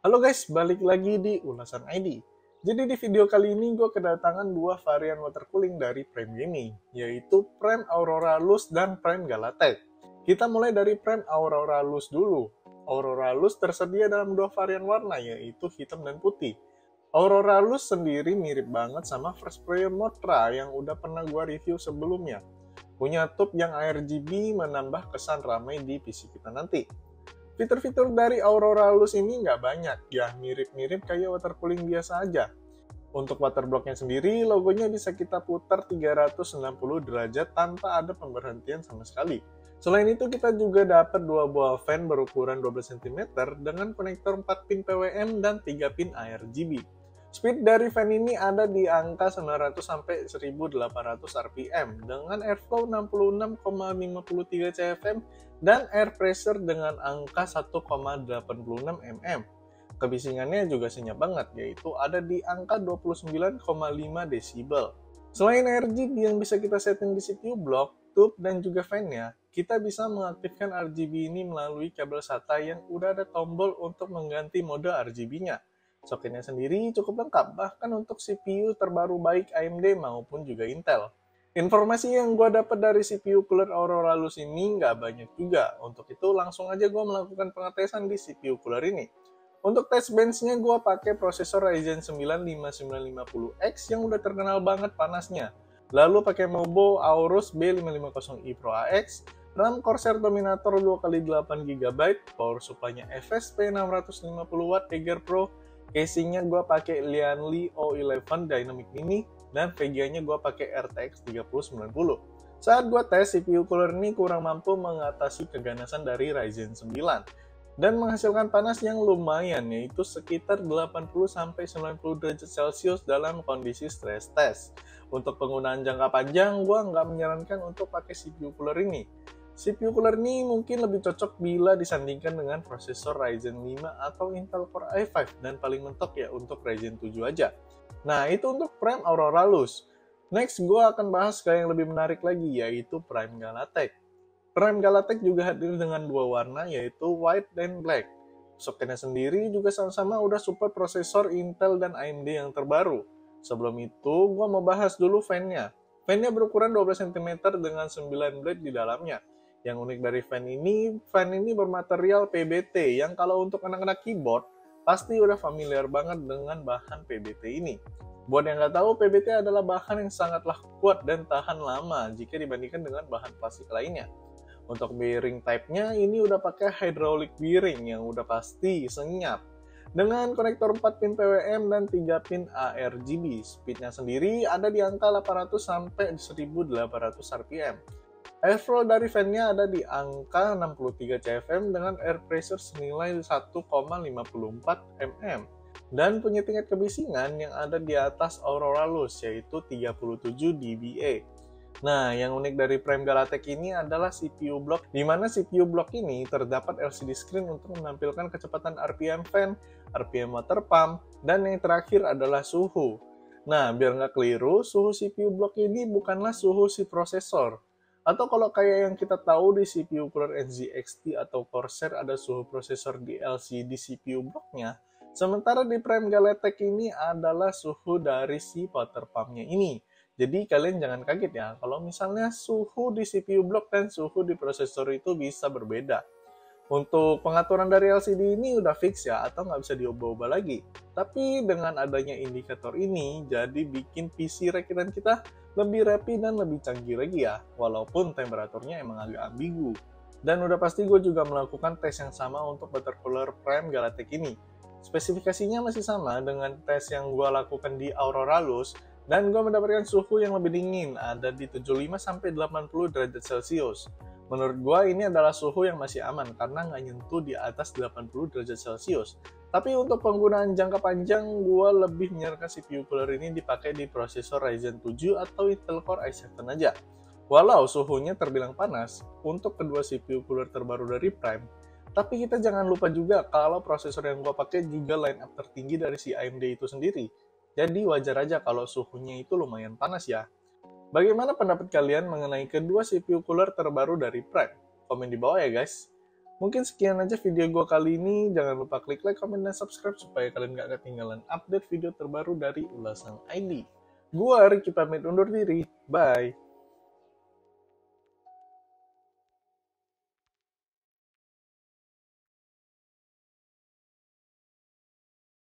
Halo guys, balik lagi di Ulasan ID. Jadi di video kali ini gue kedatangan dua varian water cooling dari Prime Gaming, yaitu Prime Aurora Lux dan Prime Galatech. Kita mulai dari Prime Aurora Lux dulu. Aurora Lux tersedia dalam dua varian warna, yaitu hitam dan putih. Aurora Lux sendiri mirip banget sama First Player Motra yang udah pernah gue review sebelumnya. Punya tube yang RGB menambah kesan ramai di PC kita nanti. Fitur-fitur dari Aurora Lux ini nggak banyak, ya mirip-mirip kayak water cooling biasa aja. Untuk water blocknya sendiri, logonya bisa kita putar 360 derajat tanpa ada pemberhentian sama sekali. Selain itu, kita juga dapat dua buah fan berukuran 12 cm dengan konektor 4 pin PWM dan 3 pin ARGB. Speed dari fan ini ada di angka 900 sampai 1800 rpm dengan airflow 66,53 cfm dan air pressure dengan angka 1,86 mm. Kebisingannya juga senyap banget, yaitu ada di angka 29,5 desibel. Selain RGB yang bisa kita setting di CPU block, tube, dan juga fan-nya, kita bisa mengaktifkan RGB ini melalui kabel SATA yang udah ada tombol untuk mengganti mode RGB-nya. Soketnya sendiri cukup lengkap, bahkan untuk CPU terbaru baik AMD maupun juga Intel. Informasi yang gue dapat dari CPU cooler Aurora Lux ini nggak banyak juga. Untuk itu langsung aja gue melakukan pengetesan di CPU cooler ini. Untuk test benchnya gue pakai prosesor Ryzen 9 5950X yang udah terkenal banget panasnya. Lalu pakai Mobo Aorus B550i Pro AX, RAM Corsair Dominator 2x8GB, power supply-nya FSP 650W Tiger Pro, casingnya gue pakai Lianli O11 Dynamic Mini, dan VGA-nya gue pakai RTX 3090. Saat gue tes, CPU cooler ini kurang mampu mengatasi keganasan dari Ryzen 9 dan menghasilkan panas yang lumayan, yaitu sekitar 80-90 derajat Celcius dalam kondisi stress test. Untuk penggunaan jangka panjang, gue nggak menyarankan untuk pakai CPU cooler ini. CPU cooler ini mungkin lebih cocok bila disandingkan dengan prosesor Ryzen 5 atau Intel Core i5 dan paling mentok ya untuk Ryzen 7 aja. Nah, itu untuk Prime Aurora Lux. Next, gue akan bahas ke yang lebih menarik lagi, yaitu Prime Galatech. Prime Galatech juga hadir dengan dua warna, yaitu white dan black. Soketnya sendiri juga sama-sama udah support prosesor Intel dan AMD yang terbaru. Sebelum itu, gue mau bahas dulu fan-nya. Fan-nya berukuran 12 cm dengan 9 blade di dalamnya. Yang unik dari fan ini bermaterial PBT, yang kalau untuk anak-anak keyboard, pasti udah familiar banget dengan bahan PBT ini. Buat yang nggak tahu, PBT adalah bahan yang sangatlah kuat dan tahan lama jika dibandingkan dengan bahan plastik lainnya. Untuk bearing type-nya, ini udah pakai hydraulic bearing yang udah pasti senyap. Dengan konektor 4 pin PWM dan 3 pin ARGB, speednya sendiri ada di angka 800 sampai 1800 rpm. Airflow dari fan-nya ada di angka 63 cfm dengan air pressure senilai 1,54 mm dan punya tingkat kebisingan yang ada di atas Aurora Lux, yaitu 37 dBA. Nah, yang unik dari Prime Galatech ini adalah CPU block, di mana CPU block ini terdapat LCD screen untuk menampilkan kecepatan RPM fan, RPM water pump, dan yang terakhir adalah suhu. Nah, biar nggak keliru, suhu CPU block ini bukanlah suhu si prosesor. Atau kalau kayak yang kita tahu di CPU cooler NZXT atau Corsair ada suhu prosesor di LCD CPU blocknya, sementara di Prime Galatech ini adalah suhu dari si water pump-nya ini. Jadi kalian jangan kaget ya, kalau misalnya suhu di CPU block dan suhu di prosesor itu bisa berbeda. Untuk pengaturan dari LCD ini udah fix ya, atau nggak bisa diubah-ubah lagi. Tapi dengan adanya indikator ini, jadi bikin PC rakitan kita lebih rapi dan lebih canggih lagi ya, walaupun temperaturnya emang agak ambigu. Dan udah pasti gue juga melakukan tes yang sama untuk water cooler Prime Galatech ini. Spesifikasinya masih sama dengan tes yang gue lakukan di Aurora Lux, dan gue mendapatkan suhu yang lebih dingin, ada di 75-80 derajat Celcius. Menurut gue ini adalah suhu yang masih aman karena nggak nyentuh di atas 80 derajat Celcius. Tapi untuk penggunaan jangka panjang, gue lebih menyarankan CPU cooler ini dipakai di prosesor Ryzen 7 atau Intel Core i7 aja. Walau suhunya terbilang panas untuk kedua CPU cooler terbaru dari Prime, tapi kita jangan lupa juga kalau prosesor yang gue pakai juga line up tertinggi dari si AMD itu sendiri. Jadi wajar aja kalau suhunya itu lumayan panas ya. Bagaimana pendapat kalian mengenai kedua CPU cooler terbaru dari Prime? Komen di bawah ya guys. Mungkin sekian aja video gue kali ini. Jangan lupa klik like, comment, dan subscribe supaya kalian gak ketinggalan update video terbaru dari Ulasan ID. Gue Ricky pamit undur diri. Bye.